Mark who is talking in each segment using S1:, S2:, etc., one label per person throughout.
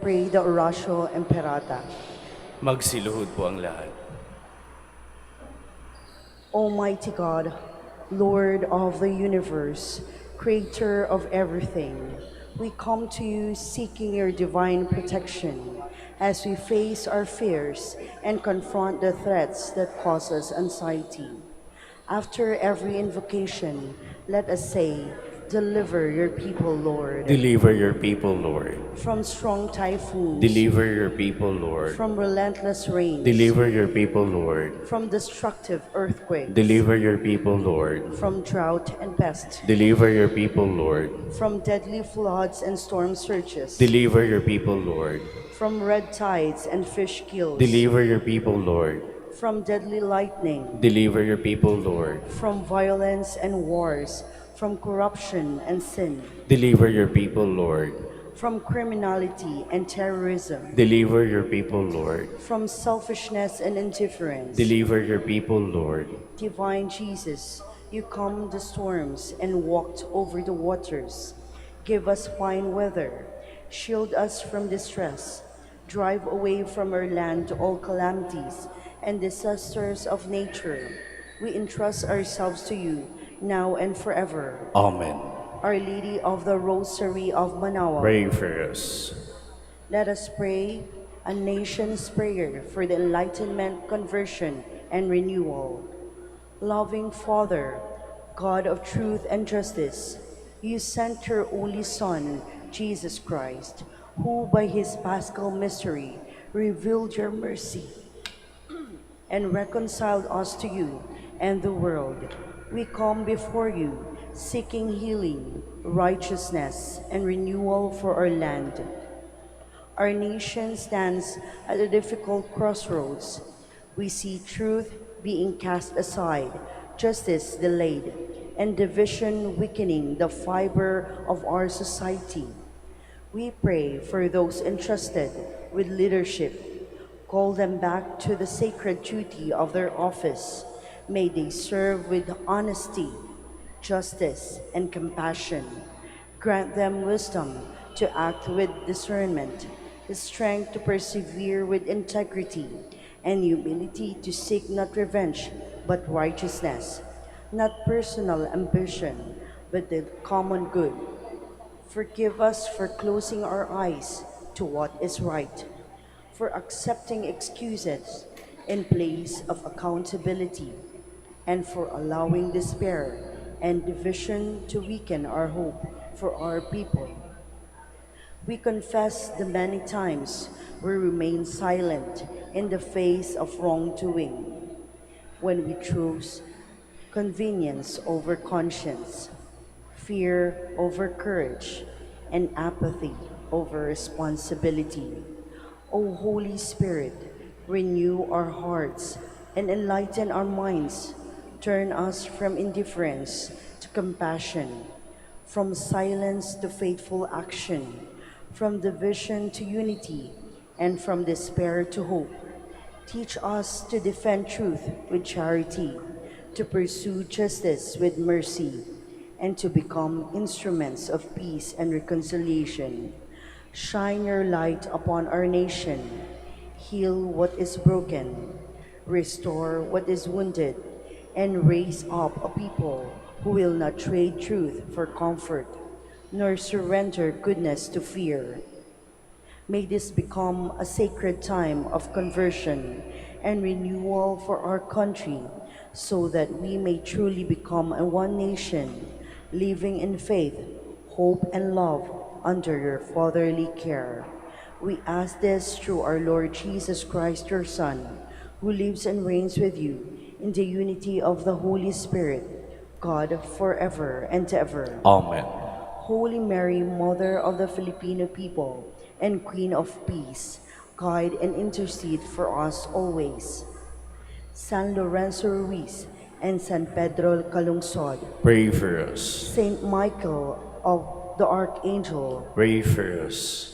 S1: pray the Oratio Imperata.
S2: Magsiluhod po ang lahat.
S1: Almighty God, Lord of the universe, creator of everything, we come to you seeking your divine protection as we face our fears and confront the threats that cause us anxiety. After every invocation, let us say, "Deliver your people, Lord,
S2: Deliver your people, Lord.
S1: from strong typhoons,
S2: Deliver your people, Lord.
S1: from relentless rains,
S2: Deliver your people, Lord.
S1: from destructive earthquakes,
S2: Deliver your people, Lord.
S1: from drought and pest,
S2: Deliver your people, Lord.
S1: from deadly floods and storm surges,
S2: Deliver your people, Lord.
S1: from red tides and fish kills,
S2: Deliver your people, Lord.
S1: from deadly lightning,
S2: Deliver your people, Lord.
S1: from violence and wars, from corruption and sin,
S2: Deliver your people, Lord.
S1: from criminality and terrorism,
S2: Deliver your people, Lord.
S1: from selfishness and indifference.
S2: Deliver your people, Lord.
S1: Divine Jesus, you calmed the storms and walked over the waters. Give us fine weather, shield us from distress, drive away from our land all calamities and disasters of nature. We entrust ourselves to you now and forever.
S2: Amen.
S1: Our Lady of the Rosary of Manaoag,
S2: Pray for us.
S1: let us pray a nation's prayer for the enlightenment, conversion, and renewal. Loving Father, God of truth and justice, you sent your only Son, Jesus Christ, who by his paschal mystery revealed your mercy and reconciled us to you and the world. We come before you, seeking healing, righteousness, and renewal for our land. Our nation stands at a difficult crossroads. We see truth being cast aside, justice delayed, and division weakening the fiber of our society. We pray for those entrusted with leadership. Call them back to the sacred duty of their office. May they serve with honesty, justice, and compassion. Grant them wisdom to act with discernment, the strength to persevere with integrity, and humility to seek not revenge but righteousness, not personal ambition but the common good. Forgive us for closing our eyes to what is right, for accepting excuses in place of accountability, and for allowing despair and division to weaken our hope for our people. We confess the many times we remain silent in the face of wrongdoing, when we choose convenience over conscience, fear over courage, and apathy over responsibility. O Holy Spirit, renew our hearts and enlighten our minds. Turn us from indifference to compassion, from silence to faithful action, from division to unity, and from despair to hope. Teach us to defend truth with charity, to pursue justice with mercy, and to become instruments of peace and reconciliation. Shine your light upon our nation, heal what is broken, restore what is wounded, and raise up a people who will not trade truth for comfort, nor surrender goodness to fear. May this become a sacred time of conversion and renewal for our country, so that we may truly become a one nation, living in faith, hope, and love under your fatherly care. We ask this through our Lord Jesus Christ, your Son, who lives and reigns with you in the unity of the Holy Spirit, God forever and ever.
S2: Amen.
S1: Holy Mary, Mother of the Filipino people and Queen of Peace, guide and intercede for us always. San Lorenzo Ruiz and San Pedro Calungsod,
S2: Pray for us.
S1: Saint Michael of the Archangel,
S2: Pray for us.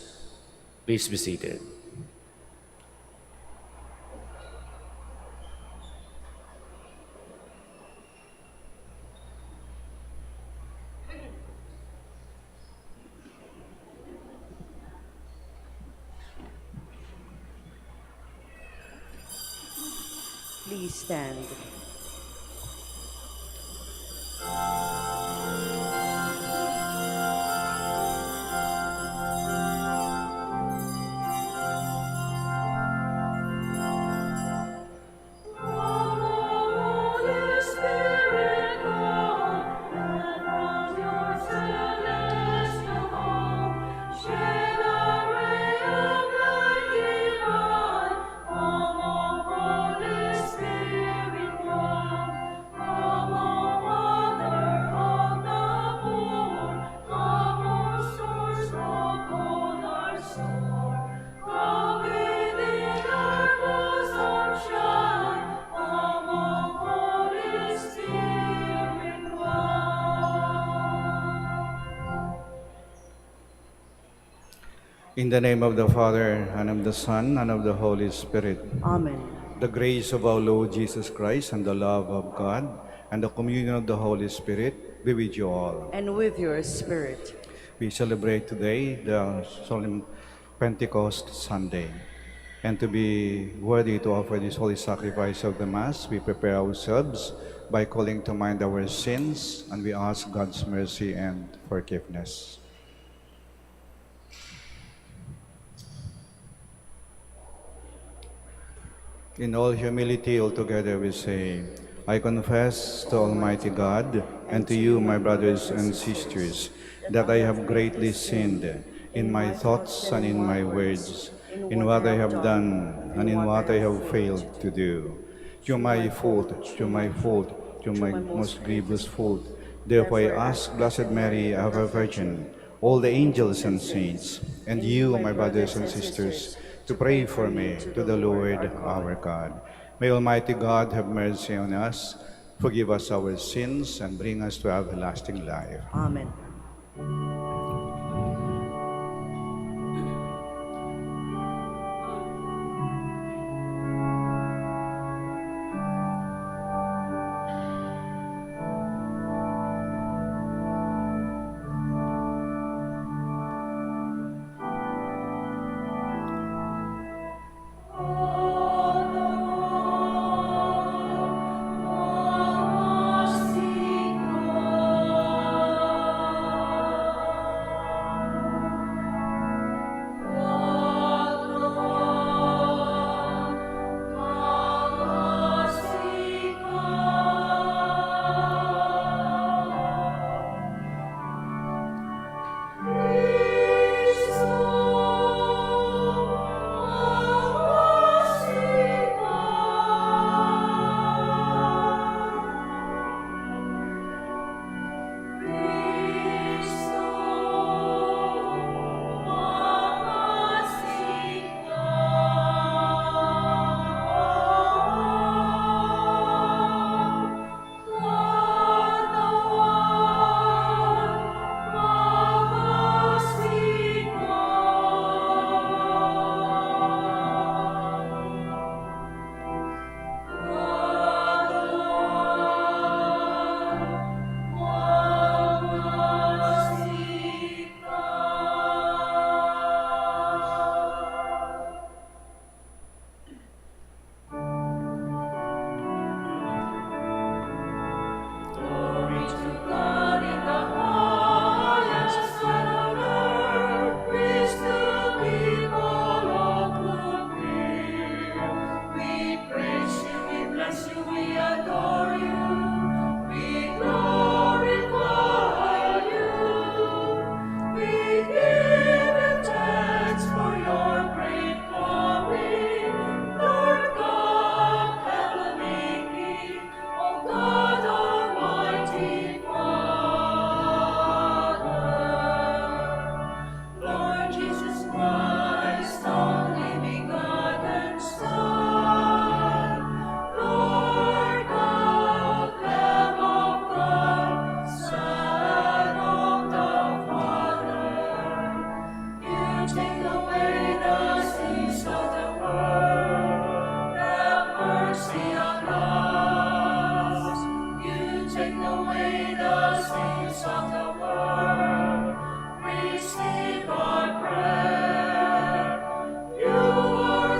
S2: Please be seated.
S1: Please stand.
S3: In the name of the Father, and of the Son, and of the Holy Spirit.
S1: Amen.
S3: The grace of our Lord Jesus Christ, and the love of God, and the communion of the Holy Spirit be with you all.
S1: And with your spirit.
S3: We celebrate today the solemn Pentecost Sunday. And to be worthy to offer this holy sacrifice of the Mass, we prepare ourselves by calling to mind our sins, and we ask God's mercy and forgiveness. In all humility, altogether we say, I confess to Almighty God and to you, my brothers and sisters, that I have greatly sinned in my thoughts and in my words, in what I have done and in what I have failed to do. Through my fault, through my fault, through my most grievous fault. Therefore I ask Blessed Mary, ever Virgin, all the angels and saints, and you, my brothers and sisters, to pray for me to the Lord our God. May Almighty God have mercy on us, forgive us our sins, and bring us to everlasting life.
S1: Amen.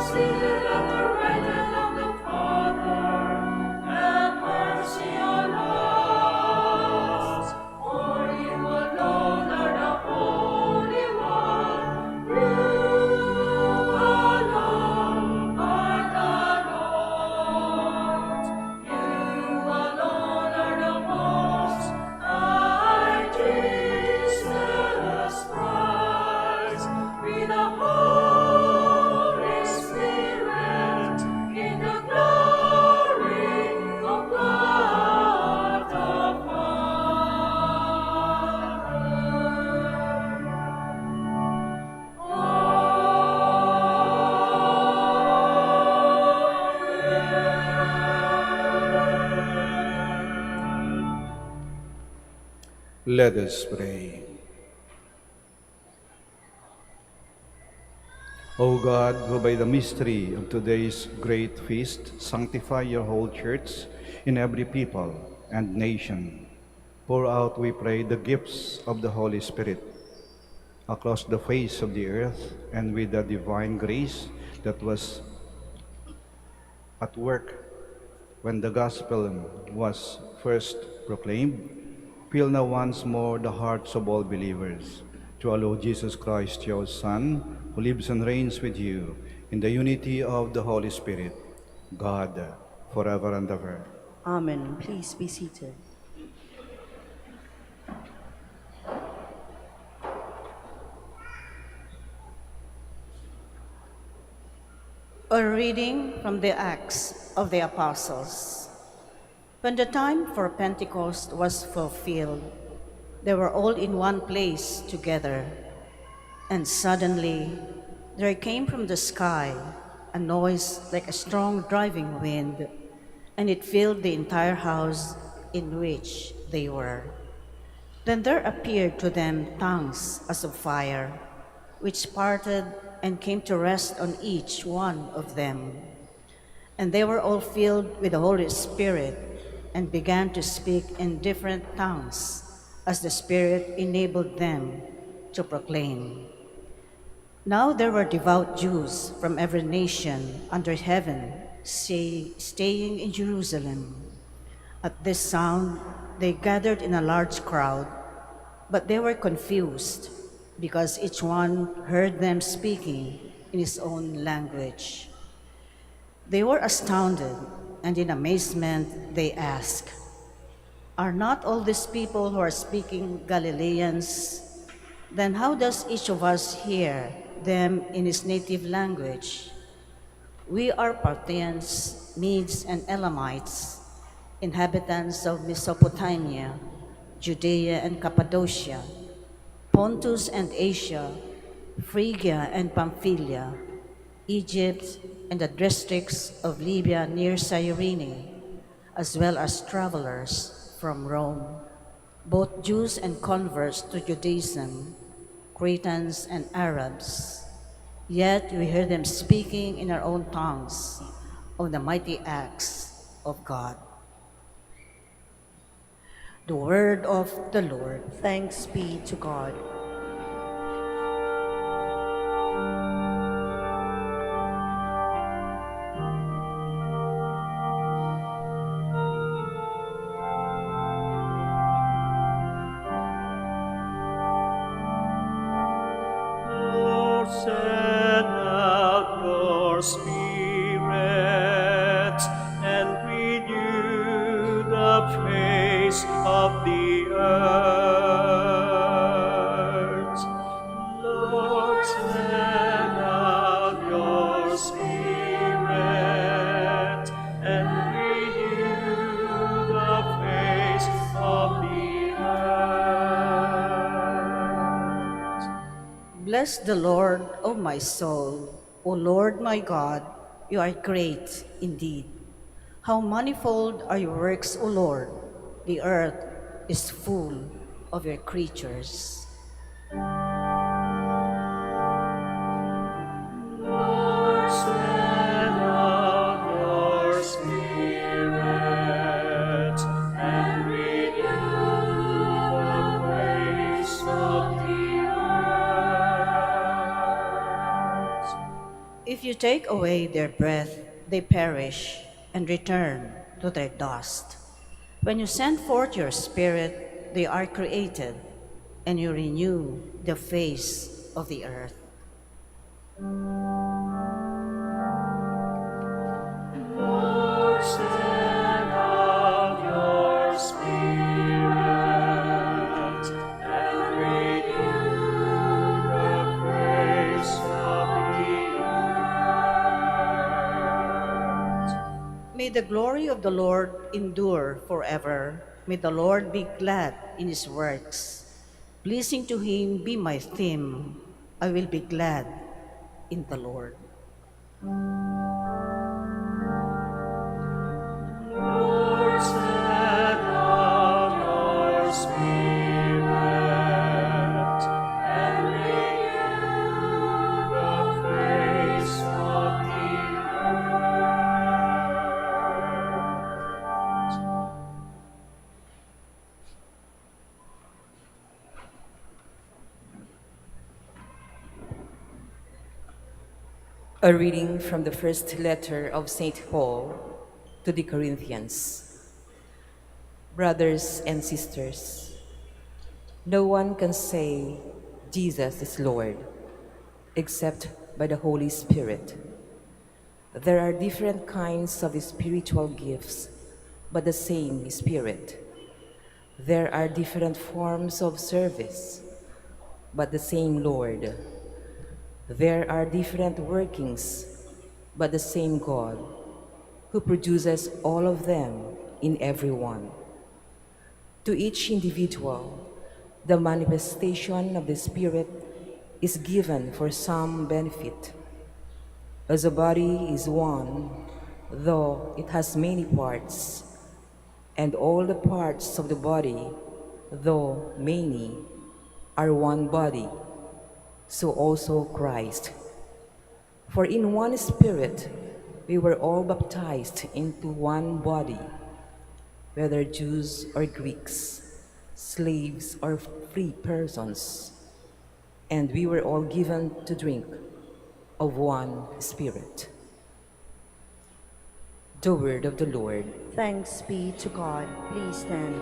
S4: Seated at the right hand of the Father,
S3: Let us pray. O God, who by the mystery of today's great feast sanctify your whole church in every people and nation, pour out, we pray, the gifts of the Holy Spirit across the face of the earth, and with the divine grace that was at work when the gospel was first proclaimed, fill now once more the hearts of all believers. Through our Lord Jesus Christ, your Son, who lives and reigns with you in the unity of the Holy Spirit, God, forever and ever.
S1: Amen. Please be seated.
S4: A reading from the Acts of the Apostles. When the time for Pentecost was fulfilled, they were all in one place together. And suddenly there came from the sky a noise like a strong driving wind, and it filled the entire house in which they were. Then there appeared to them tongues as of fire, which parted and came to rest on each one of them. And they were all filled with the Holy Spirit and began to speak in different tongues as the Spirit enabled them to proclaim. Now there were devout Jews from every nation under heaven staying in Jerusalem. At this sound, they gathered in a large crowd, but they were confused because each one heard them speaking in his own language. They were astounded, and in amazement they asked, "Are not all these people who are speaking Galileans? Then how does each of us hear them in his native language? We are Parthians, Medes, and Elamites, inhabitants of Mesopotamia, Judea and Cappadocia, Pontus and Asia, Phrygia and Pamphylia, Egypt and the districts of Libya near Cyrene, as well as travelers from Rome, both Jews and converts to Judaism, Cretans and Arabs. Yet we hear them speaking in our own tongues of the mighty acts of God." The word of the Lord.
S1: Thanks be to God.
S5: Lord, send out your Spirit and renew the face of the earth. Lord, send out your Spirit and renew the face of the earth.
S4: Bless the Lord, O my soul. O Lord my God, you are great indeed. How manifold are your works, O Lord. The earth is full of your creatures.
S5: Lord, send out your Spirit and renew the face of the earth.
S4: If you take away their breath, they perish and return to their dust. When you send forth your Spirit, they are created, and you renew the face of the earth.
S5: Lord, send out your Spirit and renew the face of the earth.
S4: May the glory of the Lord endure forever. May the Lord be glad in his works. Pleasing to him be my theme. I will be glad in the Lord.
S5: Lord, send out your Spirit
S6: A reading from the first letter of St. Paul to the Corinthians. Brothers and sisters, no one can say Jesus is Lord except by the Holy Spirit. There are different kinds of spiritual gifts, but the same Spirit. There are different forms of service, but the same Lord. There are different workings, but the same God, who produces all of them in everyone. To each individual, the manifestation of the Spirit is given for some benefit. As a body is one, though it has many parts, and all the parts of the body, though many, are one body, so also Christ. For in one Spirit we were all baptized into one body, whether Jews or Greeks, slaves or free persons, and we were all given to drink of one Spirit. The word of the Lord.
S1: Thanks be to God. Please stand.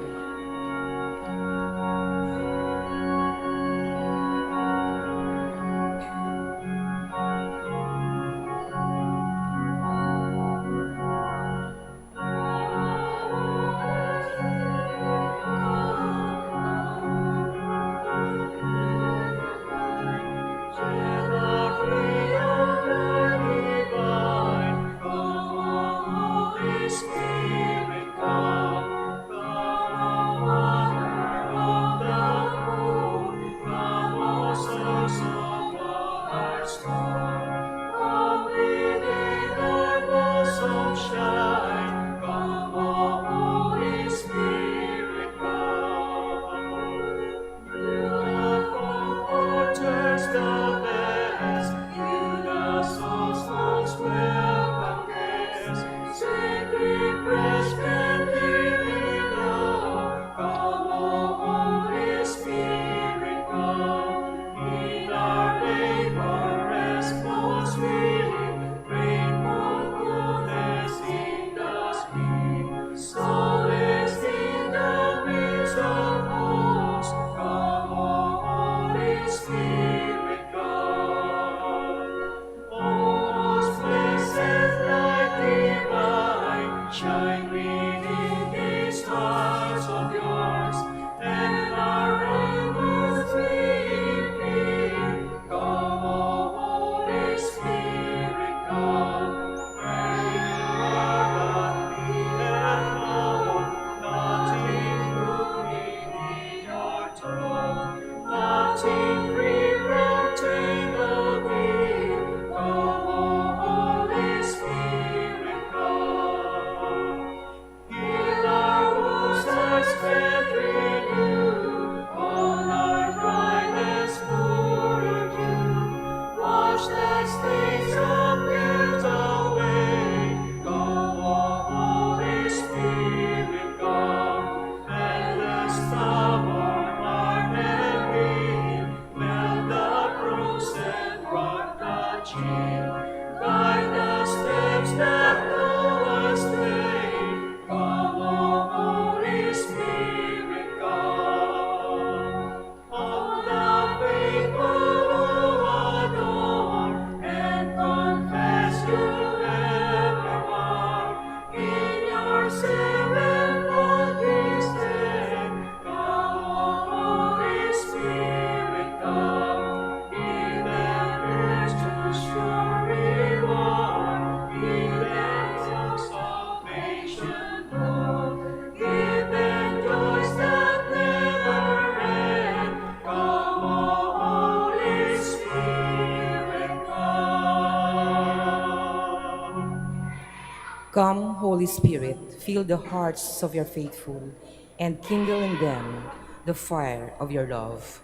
S6: Come, Holy Spirit, fill the hearts of your faithful and kindle in them the fire of your love.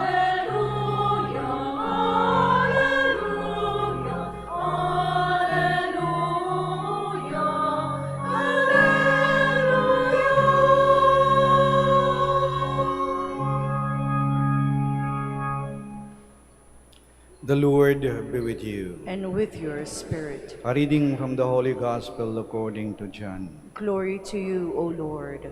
S5: Alleluia, alleluia,
S3: The Lord be with you.
S1: And with your spirit.
S3: A reading from the Holy Gospel according to John.
S1: Glory to you, O Lord.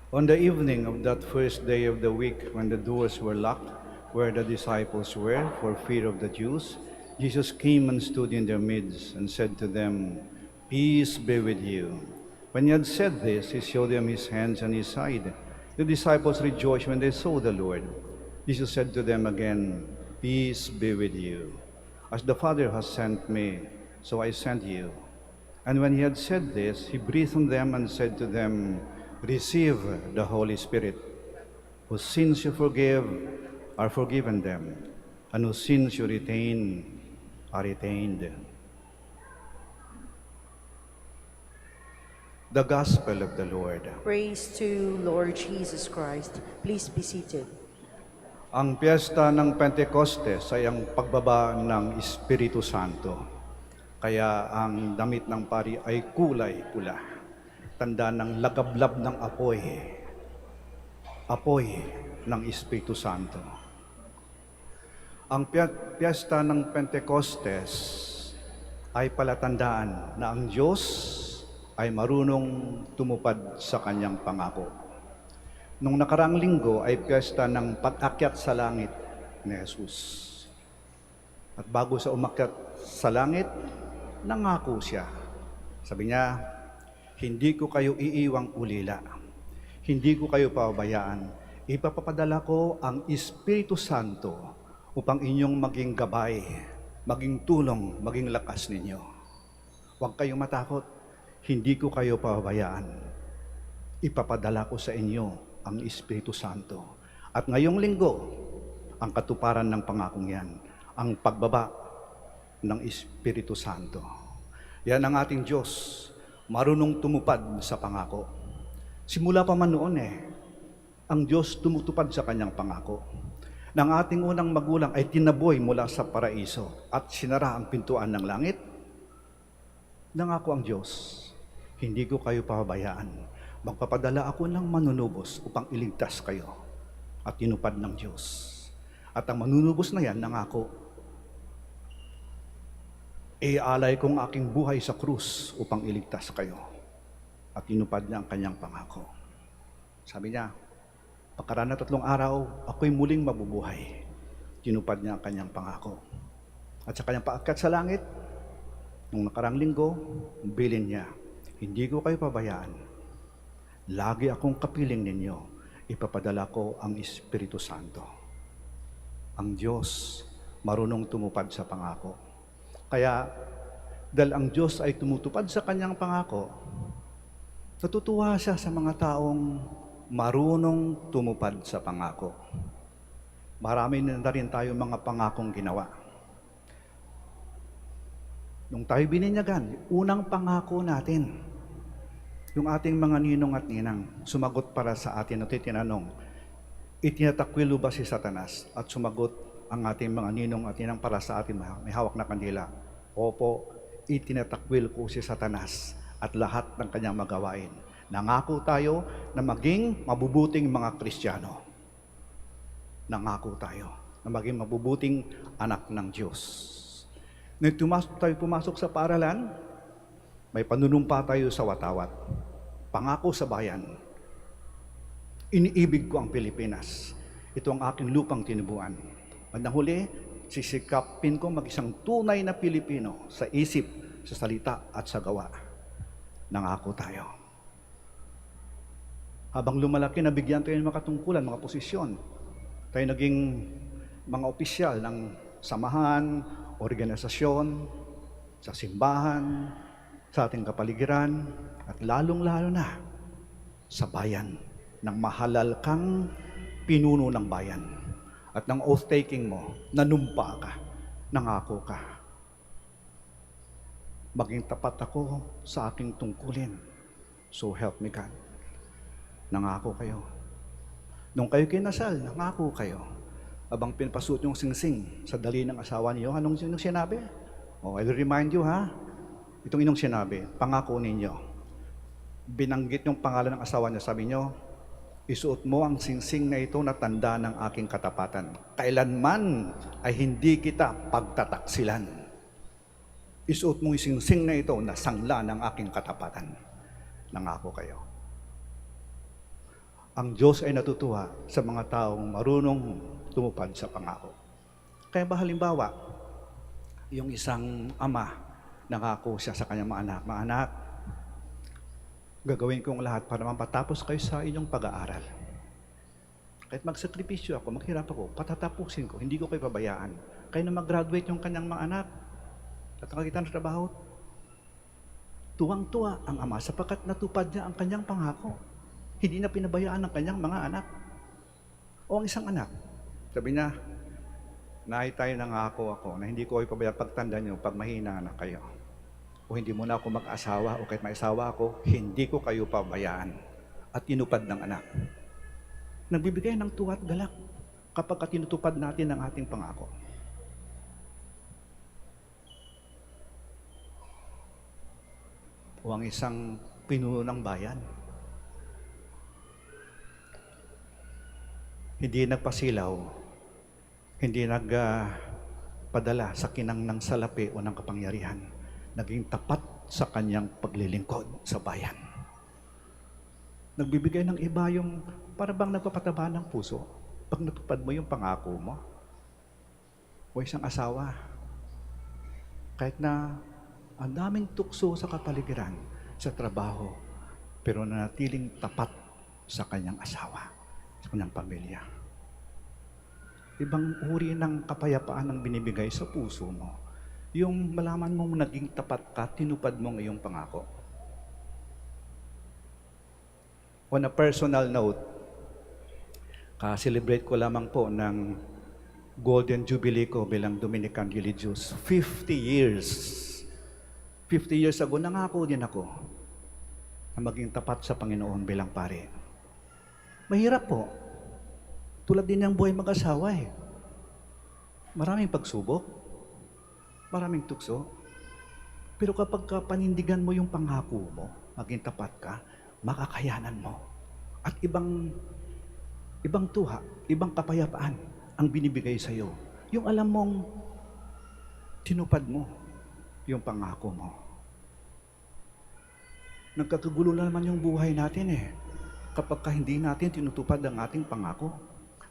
S3: On the evening of that first day of the week, when the doors were locked, where the disciples were, for fear of the Jews, Jesus came and stood in their midst and said to them, "Peace be with you." When he had said this, he showed them his hands and his side. The disciples rejoiced when they saw the Lord. Jesus said to them again, "Peace be with you. As the Father has sent me, so I send you." And when he had said this, he breathed on them and said to them, "Receive the Holy Spirit. Whose sins you forgive are forgiven them, and whose sins you retain are retained." The Gospel of the Lord.
S1: Praise to Lord Jesus Christ. Please be seated.
S3: Ang piyesta ng Pentecostes ay ang pagbaba ng Espiritu Santo. Kaya ang damit ng pari ay kulay pula. Tanda ng lagablab ng apoy. Apoy ng Espiritu Santo. Ang piyesta ng Pentecostes ay palatandaan na ang Diyos ay marunong tumupad sa kanyang pangako. Nung nakaraang linggo ay piyesta ng pag-akyat sa langit ni Jesus. At bago sa umakyat sa langit, nangako siya. Sabi niya, "Hindi ko kayo iiwang ulila. Hindi ko kayo pababayaan. Ipapapadala ko ang Espiritu Santo upang inyong maging gabay, maging tulong, maging lakas ninyo. Huwag kayong matakot. Hindi ko kayo pababayaan. Ipapadala ko sa inyo ang Espiritu Santo." At ngayong linggo, ang katuparan ng pangakong yan, ang pagbaba ng Espiritu Santo. Yan ang ating Diyos, marunong tumupad sa pangako. Simula pa man noon ang Diyos tumutupad sa kanyang pangako. Nang ating unang magulang ay tinaboy mula sa paraiso at sinara ang pintuan ng langit, nangako ang Diyos, "Hindi ko kayo pababayaan. Magpapadala ako ng manunubos upang iligtas kayo." At tinupad ng Diyos. At ang manunubos na yan, nangako, "Iaalay kong aking buhay sa krus upang iligtas kayo." At tinupad niya ang kanyang pangako. Sabi niya, "Pagkaraan ng 3 araw, ako'y muling mabubuhay." Tinupad niya ang kanyang pangako. At sa kanyang paakyat sa langit, nung nakarang linggo, bilin niya, "Hindi ko kayo pabayaan. Lagi akong kapiling ninyo. Ipapadala ko ang Espiritu Santo." Ang Diyos marunong tumupad sa pangako. Kaya, dahil ang Diyos ay tumutupad sa kanyang pangako, natutuwa siya sa mga taong marunong tumupad sa pangako. Marami na rin tayo mga pangakong ginawa. Nung tayo bininyagan, unang pangako natin, yung ating mga ninong at ninang, sumagot para sa atin at tinanong, "Itinatakwil ba si Satanas?" At sumagot ang ating mga ninong at ninang para sa atin, may hawak na kandila, "Opo, itinatakwil ko si Satanas at lahat ng kanyang magawain." Nangako tayo na maging mabubuting mga Kristiyano. Nangako tayo na maging mabubuting anak ng Diyos. Nung tayo pumasok sa paaralan, may panunumpa tayo sa watawat. Pangako sa bayan, "Iniibig ko ang Pilipinas. Ito ang aking lupang tinubuan. Bandang huli, sisikapin ko mag-isang tunay na Pilipino sa isip, sa salita at sa gawa." Nangako tayo. Habang lumalaki, nabigyan tayo ng mga katungkulan, mga posisyon. Tayo naging mga opisyal ng samahan, organisasyon, sa simbahan, sa ating kapaligiran, at lalong-lalo na sa bayan, nang mahalal kang pinuno ng bayan. At ng oath-taking mo, nanumpa ka, nangako ka. "Maging tapat ako sa aking tungkulin. So help me God." Nangako kayo. Nung kayo kinasal, nangako kayo. Abang pinapasuot yung singsing sa dali ng asawa niyo, anong sinabi? I'll remind you Itong inyong sinabi, pangako ninyo. Binanggit yung pangalan ng asawa niya, sabi niyo, Isuot mo ang singsing na ito na tanda ng aking katapatan. Kailanman ay hindi kita pagtataksilan. Isuot mo yung singsing na ito na sangla ng aking katapatan. Nangako kayo. Ang Diyos ay natutuwa sa mga taong marunong tumupad sa pangako. Kaya ba halimbawa, yung isang ama, nangako siya sa kanyang mga anak, "Mga anak, gagawin kong lahat para mapatapos kayo sa inyong pag-aaral. Kahit magsakripisyo ako, maghirap ako, patatapusin ko, hindi ko kayo pabayaan." Kaya na mag-graduate yung kanyang mga anak at nakakita ng trabaho, tuwang-tuwa ang ama sapagkat natupad niya ang kanyang pangako. Hindi na pinabayaan ng kanyang mga anak. O ang isang anak, sabi niya, "Nay, tayo nangako ako na hindi ko kayo pabayaan pagtanda niyo pag mahina na kayo. O hindi mo na ako mag-asawa o kahit may asawa ako, hindi ko kayo pabayaan." At tinupad ng anak. Nagbibigay ng tuwa at galak kapag tinutupad natin ang ating pangako. O ang isang pinuno ng bayan, hindi nagpasilaw, hindi nagpadala sa kinang ng salapi o ng kapangyarihan. Naging tapat sa kanyang paglilingkod sa bayan. Nagbibigay ng iba yung para bang nagpapataba ng puso pag natupad mo yung pangako mo. O isang asawa, kahit na ang daming tukso sa kapaligiran, sa trabaho, pero nanatiling tapat sa kanyang asawa, sa kanyang pamilya. Ibang uri ng kapayapaan ang binibigay sa puso mo. Yung malaman mong naging tapat ka, tinupad mo ang iyong pangako. On a personal note, ka-celebrate ko lamang po ng Golden Jubilee ko bilang Dominican Religious. 50 years. 50 years ago, nangako din ako na maging tapat sa Panginoon bilang pare. Mahirap po. Tulad din ng buhay mag-asawa eh. Maraming pagsubok, maraming tukso. Pero kapag panindigan mo yung pangako mo, maging tapat ka, makakayanan mo. At ibang tuha, ibang kapayapaan ang binibigay sa iyo. Yung alam mong tinupad mo yung pangako mo. Nagkakagulo na naman yung buhay natin eh. Kapag hindi natin tinutupad ang ating pangako,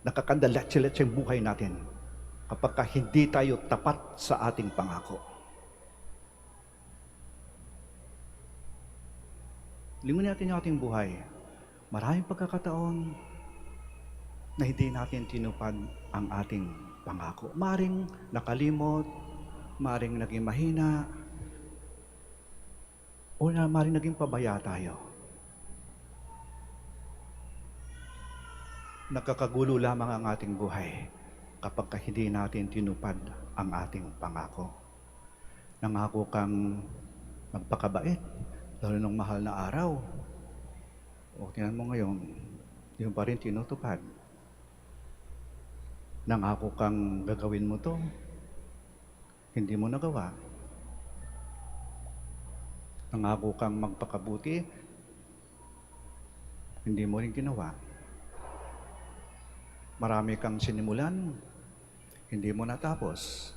S3: nakakadalat-silat yung buhay natin kapag hindi tayo tapat sa ating pangako. Lingunin natin yung ating buhay. Maraming pagkakataon na hindi natin tinupad ang ating pangako. Maring nakalimot, maring naging mahina, o maring naging pabaya tayo. Nakakagulo lamang ang ating buhay kapag hindi natin tinupad ang ating pangako. Nangako kang magpakabait, lalo nung mahal na araw. O tingnan mo ngayon, yung pa rin tinutupad. Nangako kang gagawin mo to, hindi mo nagawa. Nangako kang magpakabuti, hindi mo rin ginawa. Marami kang sinimulan, hindi mo natapos.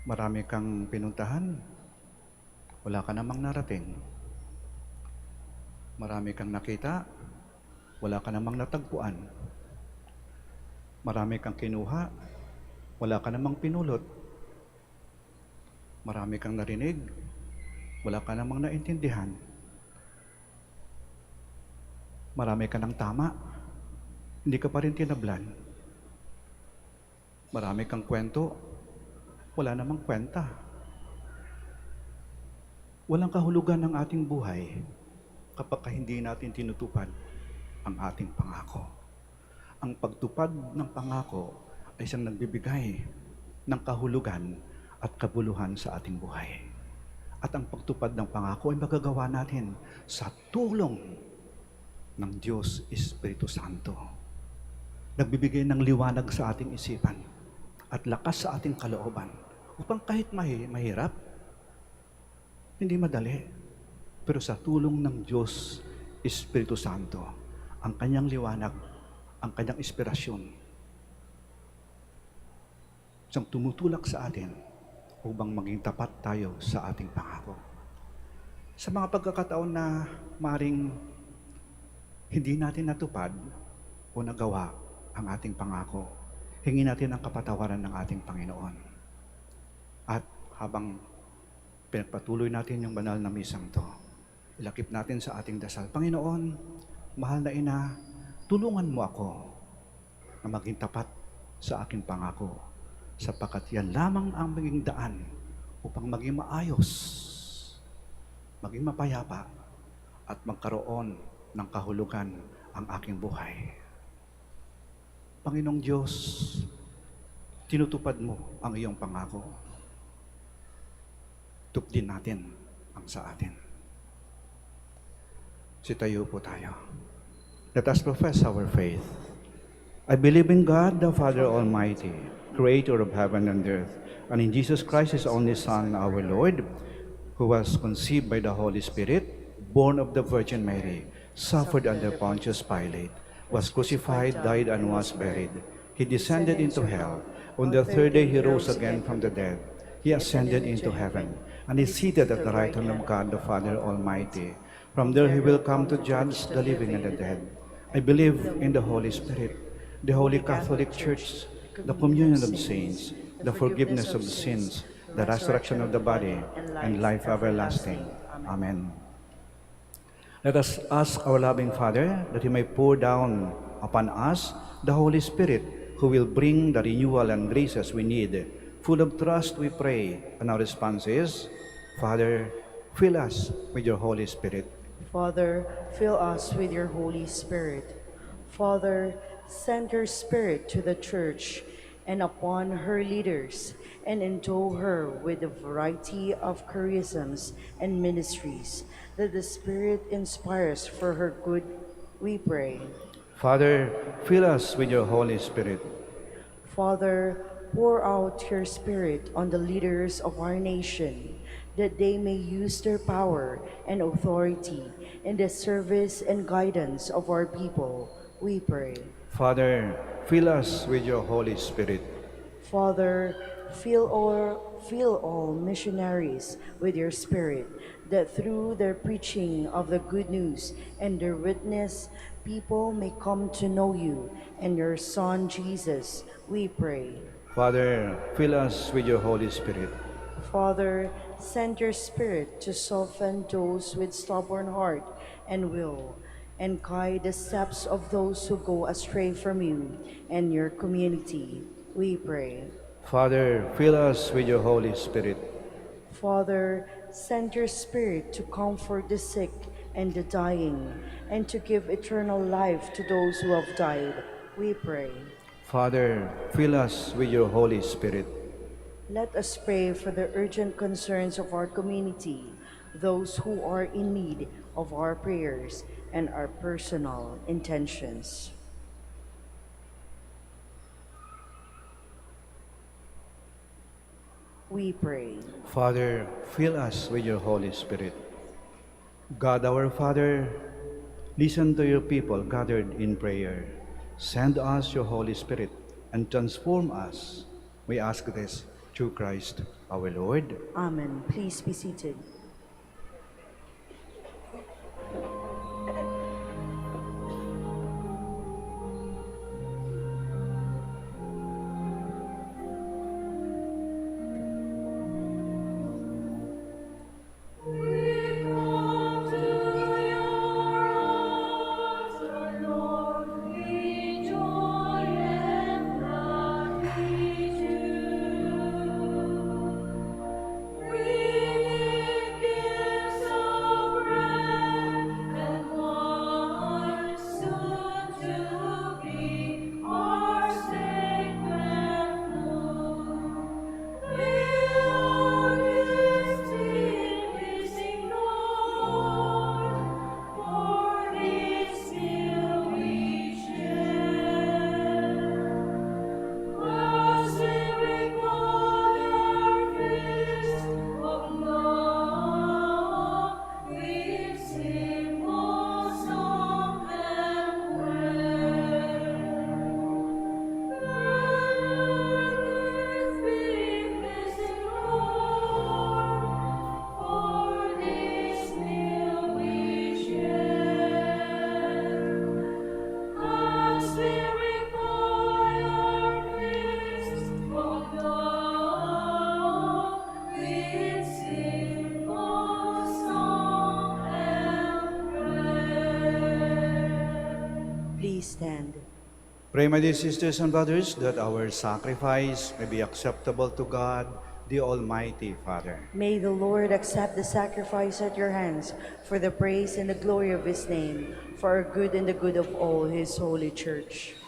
S3: Marami kang pinuntahan, wala ka namang narating. Marami kang nakita, wala ka namang natagpuan. Marami kang kinuha, wala ka namang pinulot. Marami kang narinig, wala ka namang naintindihan. Marami ka ng tama, hindi ka pa rin tinablan. Marami kang kwento, wala namang kwenta. Walang kahulugan ng ating buhay kapag hindi natin tinutupad ang ating pangako. Ang pagtupad ng pangako ay siyang nagbibigay ng kahulugan at kabuluhan sa ating buhay. At ang pagtupad ng pangako ay magagawa natin sa tulong ng Diyos Espiritu Santo. Nagbibigay ng liwanag sa ating isipan at lakas sa ating kalooban upang kahit mahirap, hindi madali, pero sa tulong ng Diyos Espiritu Santo, ang kanyang liwanag, ang kanyang inspirasyon, siyang tumutulak sa atin upang maging tapat tayo sa ating pangako. Sa mga pagkakataon na maring hindi natin natupad o nagawa ang ating pangako, hingin natin ang kapatawaran ng ating Panginoon. At habang pinagpatuloy natin yung banal na misang to, ilakip natin sa ating dasal, Panginoon, mahal na Ina, tulungan mo ako na maging tapat sa aking pangako, sapagkat yan lamang ang maging daan upang maging maayos, maging mapayapa, at magkaroon ng kahulugan ang aking buhay. Panginoong Diyos, tinutupad mo ang iyong pangako. Tupdin natin ang sa atin. Sitayo po tayo. Let us profess our faith. I believe in God, the Father Almighty, creator of heaven and earth, and in Jesus Christ, His only Son, our Lord, who was conceived by the Holy Spirit, born of the Virgin Mary, suffered under Pontius Pilate, was crucified, died, and was buried. He descended into hell. On the third day He rose again from the dead. He ascended into heaven, and is seated at the right hand of God, the Father Almighty. From there He will come to judge the living and the dead. I believe in the Holy Spirit, the Holy Catholic Church, the communion of saints, the forgiveness of sins, the resurrection of the body, and life everlasting. Amen. Let us ask our loving Father that He may pour down upon us the Holy Spirit, who will bring the renewal and graces we need. Full of trust, we pray, and our response is, Father, fill us with your Holy Spirit.
S1: Father, fill us with your Holy Spirit. Father, send your Spirit to the Church and upon her leaders, and endow her with a variety of charisms and ministries that the Spirit inspires for her good, we pray.
S3: Father, fill us with your Holy Spirit.
S1: Father, pour out your Spirit on the leaders of our nation, that they may use their power and authority in the service and guidance of our people, we pray.
S3: Father, fill us with your Holy Spirit.
S1: Father, fill all missionaries with your Spirit, that through their preaching of the good news and their witness, people may come to know you and your Son Jesus, we pray.
S3: Father, fill us with your Holy Spirit.
S1: Father, send your Spirit to soften those with stubborn heart and will, and guide the steps of those who go astray from you and your community, we pray.
S3: Father, fill us with your Holy Spirit.
S1: Father, send your Spirit to comfort the sick and the dying, and to give eternal life to those who have died, we pray.
S3: Father, fill us with your Holy Spirit.
S1: Let us pray for the urgent concerns of our community, those who are in need of our prayers and our personal intentions. We pray.
S3: Father, fill us with your Holy Spirit. God our Father, listen to your people gathered in prayer. Send us your Holy Spirit and transform us. We ask this through Christ our Lord.
S1: Amen. Please be seated. Please stand.
S3: Pray, my dear sisters and brothers, that our sacrifice may be acceptable to God, the Almighty Father.
S1: May the Lord accept the sacrifice at your hands for the praise and the glory of his name, for our good and the good of all his holy church.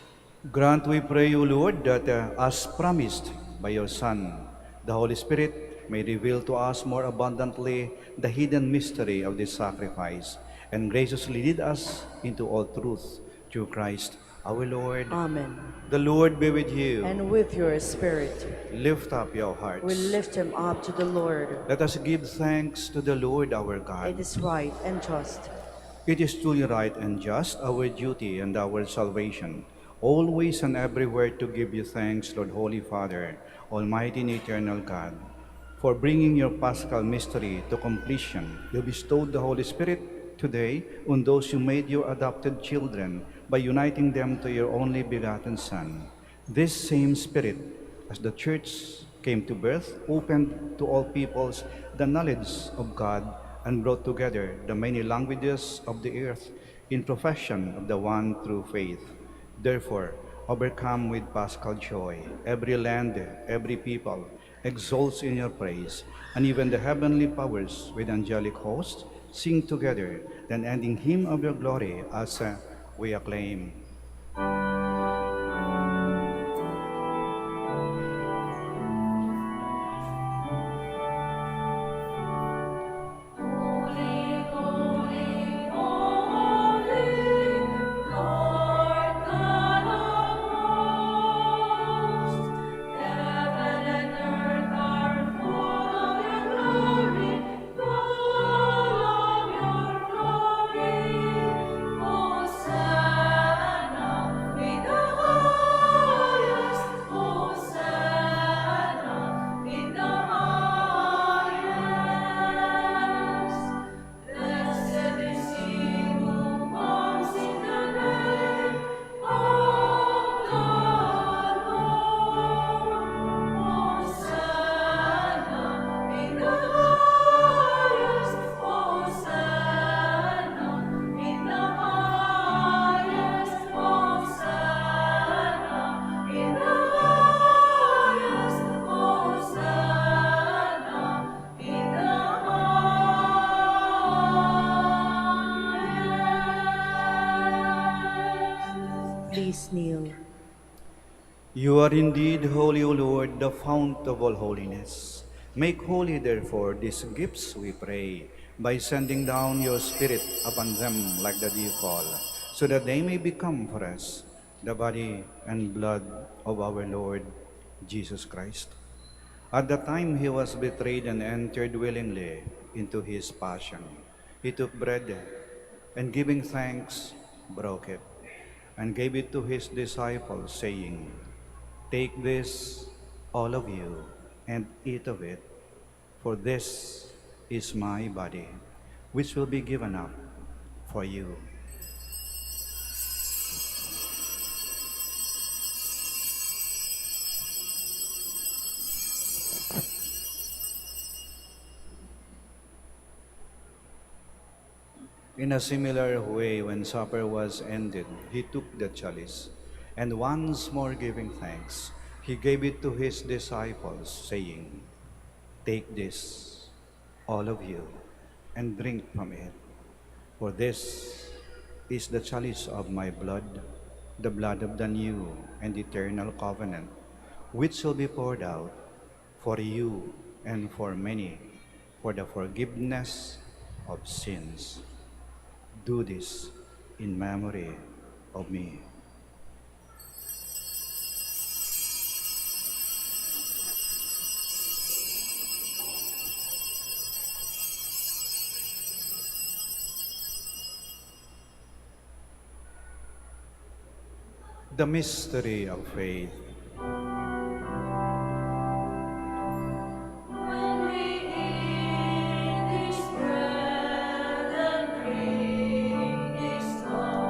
S3: Grant, we pray, O Lord, that as promised by your Son, the Holy Spirit may reveal to us more abundantly the hidden mystery of this sacrifice, and graciously lead us into all truth through Christ our Lord.
S1: Amen.
S3: The Lord be with you.
S1: And with your spirit,
S3: Lift up your hearts.
S1: we lift him up to the Lord.
S3: Let us give thanks to the Lord our God.
S1: It is right and just.
S3: It is truly right and just, our duty and our salvation, always and everywhere to give you thanks, Lord, Holy Father, Almighty and eternal God. For bringing your Paschal mystery to completion, you bestowed the Holy Spirit today on those you made your adopted children by uniting them to your only begotten Son. This same Spirit, as the Church came to birth, opened to all peoples the knowledge of God and brought together the many languages of the earth in profession of the one true faith. Therefore, overcome with paschal joy, every land, every people exalts in your praise, and even the heavenly powers with angelic hosts sing together the unending hymn of your glory as we acclaim.
S1: Please kneel.
S3: You are indeed holy, O Lord, the fount of all holiness. Make holy, therefore, these gifts, we pray, by sending down your Spirit upon them like the dew fall, so that they may become for us the body and blood of our Lord Jesus Christ. At the time he was betrayed and entered willingly into his passion, he took bread and giving thanks, broke it, and gave it to his disciples, saying, "Take this, all of you, and eat of it, for this is my body, which will be given up for you." In a similar way, when supper was ended, he took the chalice, and once more giving thanks, he gave it to his disciples, saying, "Take this, all of you, and drink from it, for this is the chalice of my blood, the blood of the new and eternal covenant, which shall be poured out for you and for many for the forgiveness of sins. Do this in memory of me." The mystery of faith.
S5: When we eat this bread and drink this cup,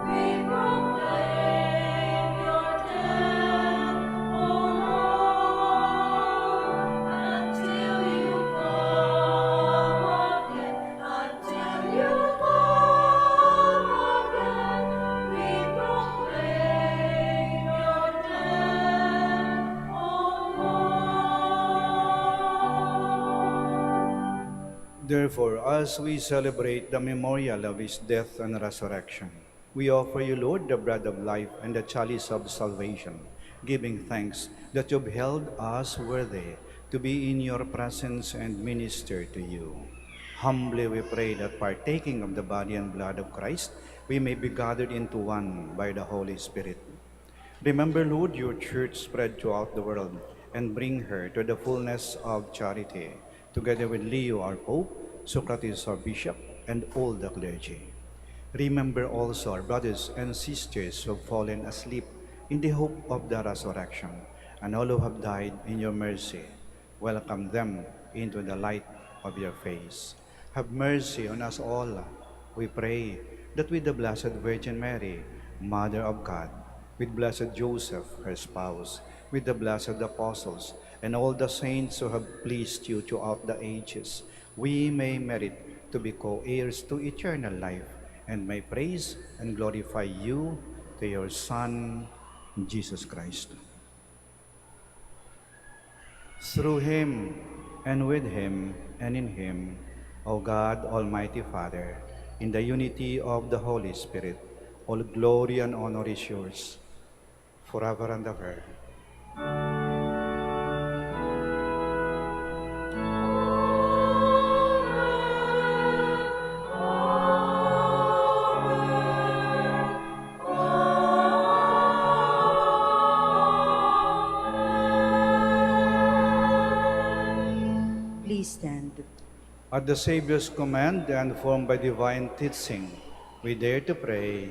S5: we proclaim your death, O Lord, until you come again. Until you come again, we proclaim
S3: Therefore, as we celebrate the memorial of his death and resurrection, we offer you, Lord, the bread of life and the chalice of salvation, giving thanks that you've held us worthy to be in your presence and minister to you. Humbly we pray that partaking of the body and blood of Christ, we may be gathered into one by the Holy Spirit. Remember, Lord, your church spread throughout the world and bring her to the fullness of charity, together with Leo, our Pope, Socrates, our Bishop, and all the clergy. Remember also our brothers and sisters who have fallen asleep in the hope of the resurrection, and all who have died in your mercy. Welcome them into the light of your face. Have mercy on us all, we pray, that with the Blessed Virgin Mary, Mother of God, with blessed Joseph, her spouse, with the blessed apostles, and all the saints who have pleased you throughout the ages, we may merit to be co-heirs to eternal life, and may praise and glorify you to your Son, Jesus Christ. Through him, and with him, and in him, O God, Almighty Father, in the unity of the Holy Spirit, all glory and honor is yours, forever and ever.
S1: Please stand.
S3: At the Savior's command and formed by divine teaching, we dare to pray.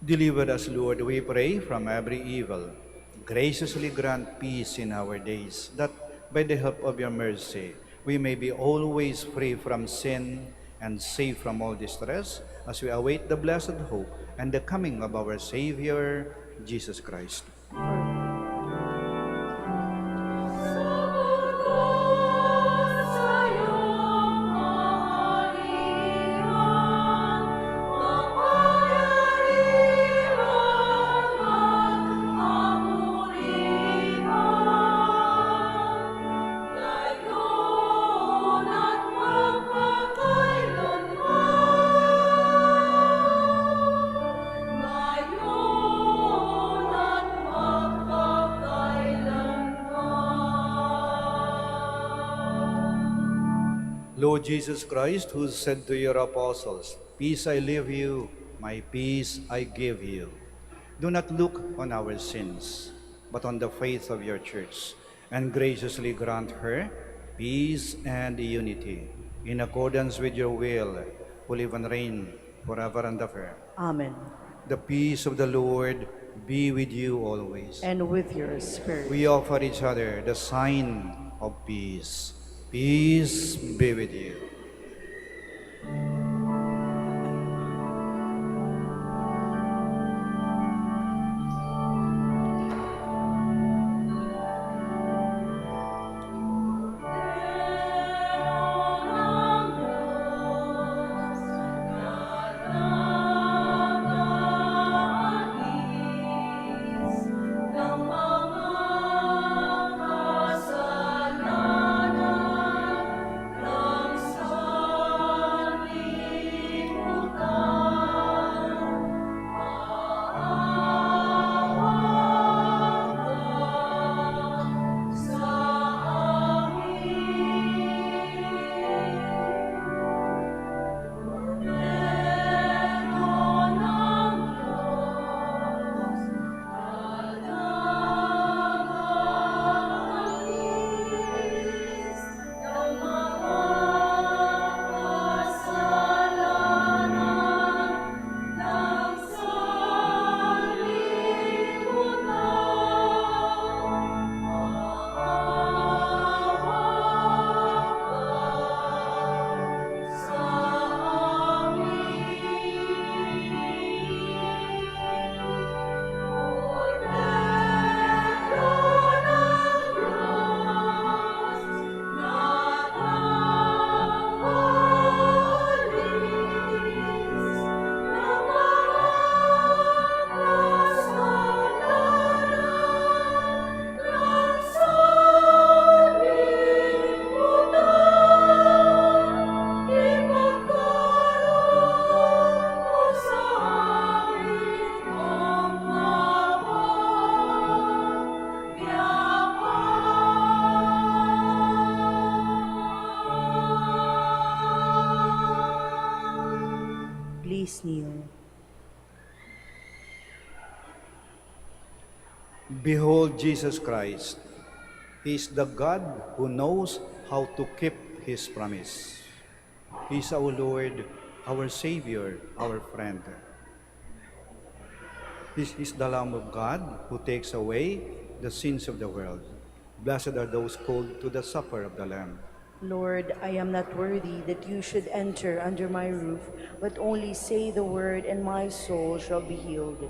S3: Deliver us, Lord, we pray, from every evil. Graciously grant peace in our days, that by the help of your mercy, we may be always free from sin and safe from all distress, as we await the blessed hope and the coming of our Savior, Jesus Christ. Lord Jesus Christ, who said to your apostles, "Peace I leave you, my peace I give you," do not look on our sins, but on the faith of your church, and graciously grant her peace and unity, in accordance with your will, who live and reign forever and ever.
S1: Amen.
S3: The peace of the Lord be with you always.
S1: And with your spirit.
S3: We offer each other the sign of peace. Peace be with you.
S1: Please kneel.
S3: Behold Jesus Christ. He is the God who knows how to keep His promise. He is our Lord, our Savior, our friend. This is the Lamb of God who takes away the sins of the world. Blessed are those called to the supper of the Lamb.
S1: Lord, I am not worthy that you should enter under my roof, but only say the word, and my soul shall be healed.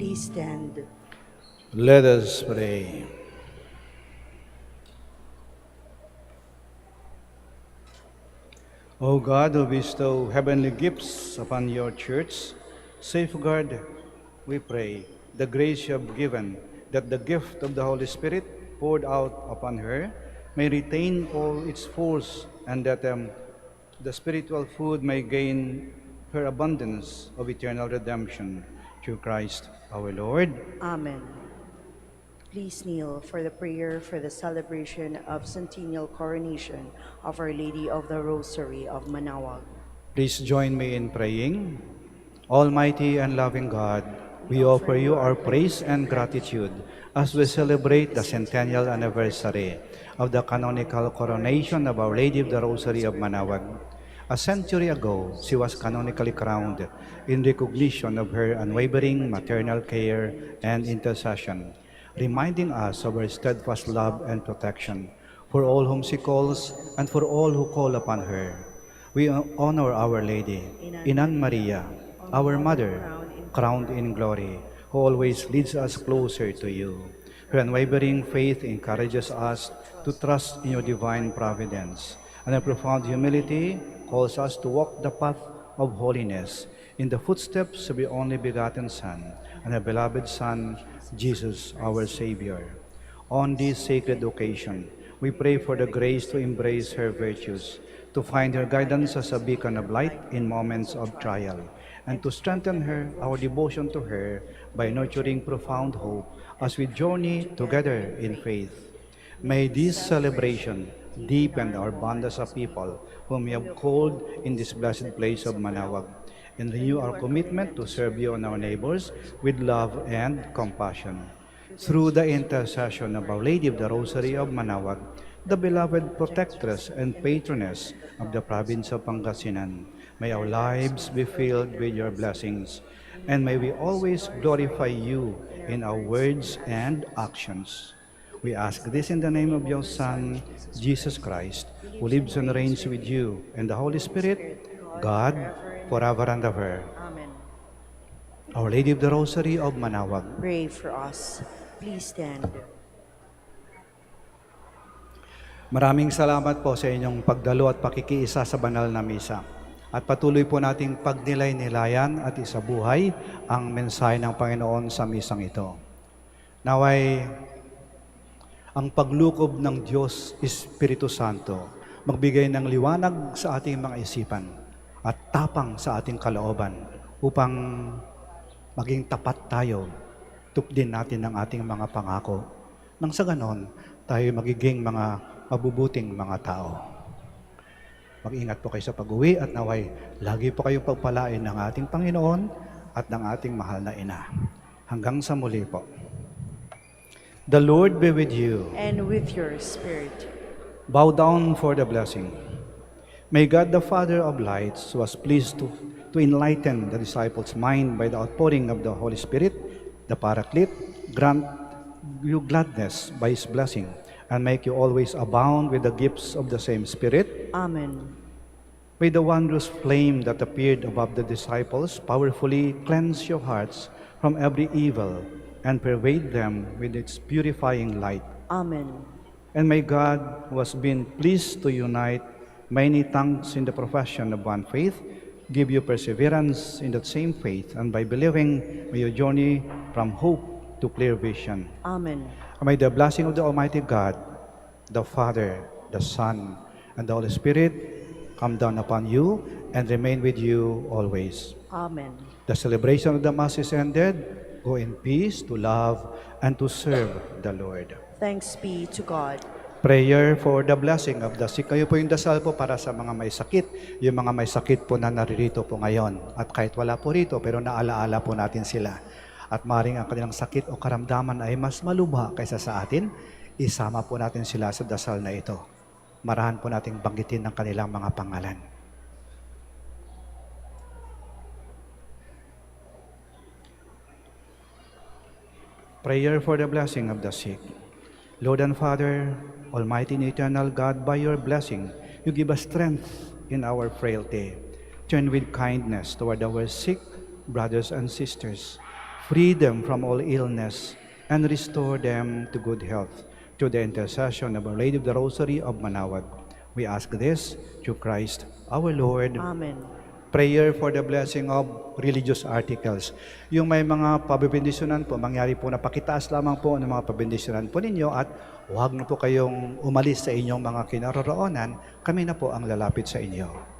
S1: Please stand.
S3: Let us pray. O God, who bestow heavenly gifts upon your church, safeguard, we pray, the grace you have given, that the gift of the Holy Spirit poured out upon her may retain all its force, and that the spiritual food may gain her abundance of eternal redemption through Christ our Lord.
S1: Amen. Please kneel for the prayer for the celebration of centennial coronation of Our Lady of the Rosary of Manaoag.
S3: Please join me in praying. Almighty and loving God, we offer you our praise and gratitude as we celebrate the centennial anniversary of the canonical coronation of Our Lady of the Rosary of Manaoag. A century ago, she was canonically crowned in recognition of her unwavering maternal care and intercession, reminding us of her steadfast love and protection for all whom she calls and for all who call upon her. We honor Our Lady, Inan Maria, our Mother, crowned in glory, who always leads us closer to you. Her unwavering faith encourages us to trust in your divine providence, and her profound humility calls us to walk the path of holiness in the footsteps of your only begotten Son and her beloved Son, Jesus, our Savior. On this sacred occasion, we pray for the grace to embrace her virtues, to find her guidance as a beacon of light in moments of trial, and to strengthen our devotion to her by nurturing profound hope as we journey together in faith. May this celebration deepen our bond as a people whom you have called in this blessed place of Manaoag, and renew our commitment to serve you and our neighbors with love and compassion. Through the intercession of Our Lady of the Rosary of Manaoag, the beloved protectress and patroness of the province of Pangasinan, may our lives be filled with your blessings, and may we always glorify you in our words and actions. We ask this in the name of your Son, Jesus Christ, who lives and reigns with you and the Holy Spirit, God, forever and ever.
S1: Amen.
S3: Our Lady of the Rosary of Manaoag,
S1: Pray for us. Please stand.
S3: maraming salamat po sa inyong pagdalo at pakikiisa sa banal na misa. At patuloy po nating pagnilay-nilayan at isabuhay ang mensahe ng Panginoon sa misang ito. Naway, ang paglukob ng Diyos Espiritu Santo magbigay ng liwanag sa ating mga isipan at tapang sa ating kalooban upang maging tapat tayo, tupdin natin ang ating mga pangako. Nang sa ganon, tayo magiging mga mabubuting mga tao. Mag-ingat po kayo sa pag-uwi at naway lagi po kayong pagpalain ng ating Panginoon at ng ating mahal na Ina. Hanggang sa muli po. The Lord be with you.
S1: And with your spirit.
S3: Bow down for the blessing. May God the Father of lights, who was pleased to enlighten the disciples' mind by the outpouring of the Holy Spirit, the Paraclete, grant you gladness by His blessing, and make you always abound with the gifts of the same Spirit.
S1: Amen.
S3: May the wondrous flame that appeared above the disciples powerfully cleanse your hearts from every evil and pervade them with its purifying light.
S1: Amen.
S3: And may God, who has been pleased to unite many tongues in the profession of one faith, give you perseverance in that same faith, and by believing, may you journey from hope to clear vision.
S1: Amen.
S3: And may the blessing of the Almighty God, the Father, the Son, and the Holy Spirit come down upon you and remain with you always.
S1: Amen.
S3: The celebration of the Mass is ended. Go in peace to love and to serve the Lord.
S1: Thanks be to God.
S3: Prayer for the blessing of the sick. Kayo po yung dasal po para sa mga may sakit. Yung mga may sakit po na naririto po ngayon. At kahit wala po rito, pero naalaala po natin sila. At maring ang kanilang sakit o karamdaman ay mas malubha kaysa sa atin, isama po natin sila sa dasal na ito. Marahan po nating banggitin ang kanilang mga pangalan. Prayer for the blessing of the sick. Lord and Father, Almighty and eternal God, by your blessing, you give us strength in our frailty. Turn with kindness toward our sick brothers and sisters. free them from all illness, and restore them to good health. Through the intercession of Our Lady of the Rosary of Manaoag, we ask this through Christ our Lord.
S1: Amen.
S3: Prayer for the blessing of religious articles. Yung may mga pabibindisyonan po, mangyari po na pakitaas lamang po ng mga pabindisyonan po ninyo at huwag na po kayong umalis sa inyong mga kinaroroonan. Kami na po ang lalapit sa inyo.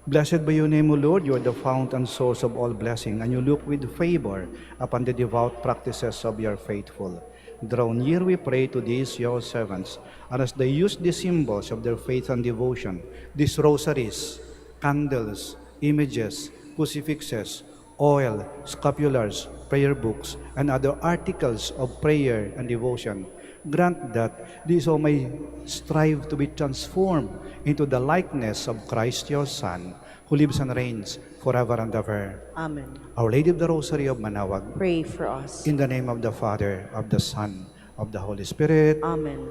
S3: Blessed be your name, O Lord. You are the fount and source of all blessing, and you look with favor upon the devout practices of your faithful. Draw near, we pray, to these your servants, and as they use the symbols of their faith and devotion, these rosaries, candles, images, crucifixes, oil, scapulars, prayer books, and other articles of prayer and devotion, grant that these all may strive to be transformed into the likeness of Christ your Son, who lives and reigns forever and ever.
S1: Amen.
S3: Our Lady of the Rosary of Manaoag,
S1: Pray for us.
S3: in the name of the Father, of the Son, of the Holy Spirit.
S1: Amen.